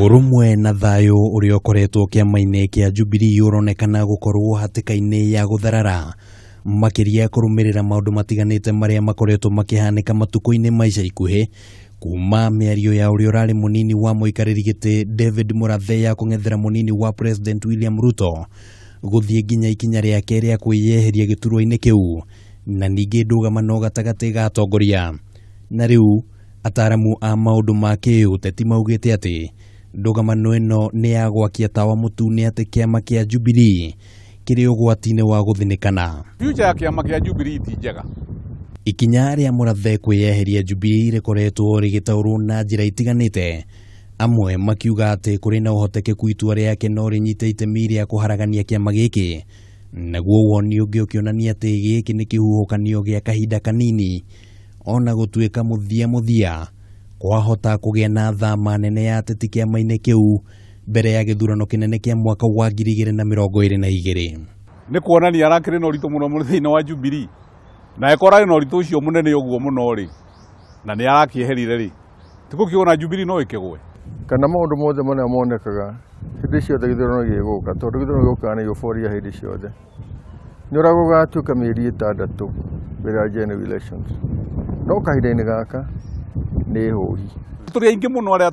Urumwe na thayo uria ukoretwo kiama-ini kia Jubilee uronekana gukorwo hatikaini ya gutharara makiria kurumirira maundu matiganite maria makoretwo makihanika matuko-ini maica ikuhi kuma miario ya uria urari munini wa muikariri giti David Murathe ya kung'ethera munini wa President William Ruto guthie nginya ikinya riake ria kwiyeheria giturwa-ini kiu na ningi ndũgamano gatagati ga Atongoria. Na riu ataramu a maundu ma kiuteti maugite ati ndũgamano ĩno nĩ ya gwakia tawa mũtune atĩ kiama kia Jubilee kĩrĩ ũgwati-inĩ wa gũthinĩkana. Future ya kiama kia Jubilee ti njega. Ikinya rĩa Murathe kwĩyeheria Jubilee rĩkoretwo rĩgĩtaũrwo na njĩra itiganĩte, amwe makiuga atĩ kũrĩ na uhotekeku itua rĩake no rĩnyite itemi rĩa kuharagania kiama gĩkĩ, naguo woni ũngĩ ũkĩonania atĩ gĩkĩ nĩ kĩhuhũkanio gĩa kahinda kanini, ona gũtuĩka mũthia kwahota kũgĩa na thama nene ya ateti kiama-inĩ kĩu mbere ya gĩthurano kĩnene kĩa mwaka wa 2022. Nĩ kwonania arakĩrĩ na ũritũ mũno thĩinĩ wa Jubilee, na ekorarĩ na ũritũ ũcio mũnene ũguo mũno rĩ, na nĩ arakĩeherire rĩ, tũgũkĩona Jubilee no ĩkĩgwe. Kana maũndũ mothe marĩa monekaga hĩndĩ ciothe gĩthurano gĩgũka, tondũ gĩthurano gĩgũkaga nĩ euphoria hĩndĩ ciothe. Nĩ ũragũgatuĩka mĩeri 6 mbere ya general elections, no kahinda-inĩ gaka nĩ hũri. Tũrĩ aingĩ mũno arĩa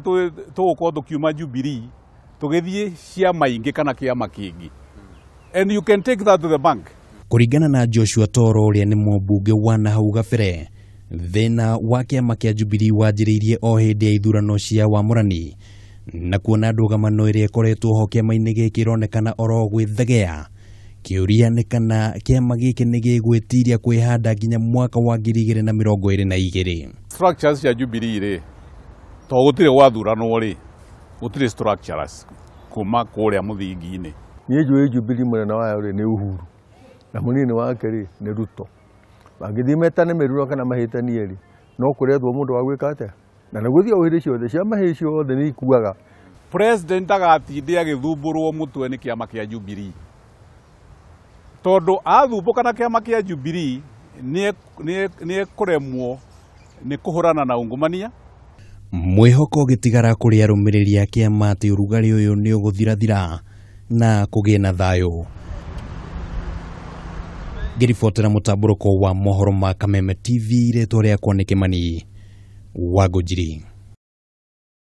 tũgũkorwo tũkiuma Jubilee tũgĩthiĩ ciama ingĩ kana kiama kĩngĩ, and you can take that to the bank. Kũringana na Joshua Toro ũrĩa nĩ mũmbunge wa nahau gabere, thĩna wa kiama kia Jubilee wanjĩrĩirie o hĩndĩ ya ithurano cia wamũrani, na kuona ndũgamano ĩrĩa ĩkoretwo ho kiama-inĩ gĩkĩ ĩronekana oro gwĩthegea. Kĩũria nĩ kana kiama gĩkĩ nĩ gĩgwĩtiria kwĩhanda nginya mwaka wa 2022. Structures cia Jubilee rĩ, to gũtirĩ gwathuranwo rĩ, gũtirĩ structures kuma kũrĩa mũthingi-inĩ. Niĩ njũĩ Jubilee mũnene wayo rĩ nĩ Uhuru, na mũnini wake rĩ nĩ Ruto. Mangĩthiĩ metane mĩruro kana mahĩtanie rĩ, no kũrethwo mũndũ wa gwĩka atĩa, na nĩgũthiĩ o hĩndĩ ciothe ciama hĩ ciothe nĩ ikuaga. President agatinde agĩthumbũrwo mũtwe nĩ kiama kia Jubilee, tondũ athumbũka na kiama kia Jubilee nĩ ekũremwo nĩ kũhũrana na ungumania. Mwĩhoko gĩtigara kũrĩ arũmĩrĩri a kiama atĩ ũrugarĩ ũyũ nĩ ũgũthirathira na kũgĩe na thayũ. Ngĩribotera mũtambũrũko wa mohoro ma Kameme TV, rĩtwa rĩakwa nĩ Kĩmani wa Ngũnjiri.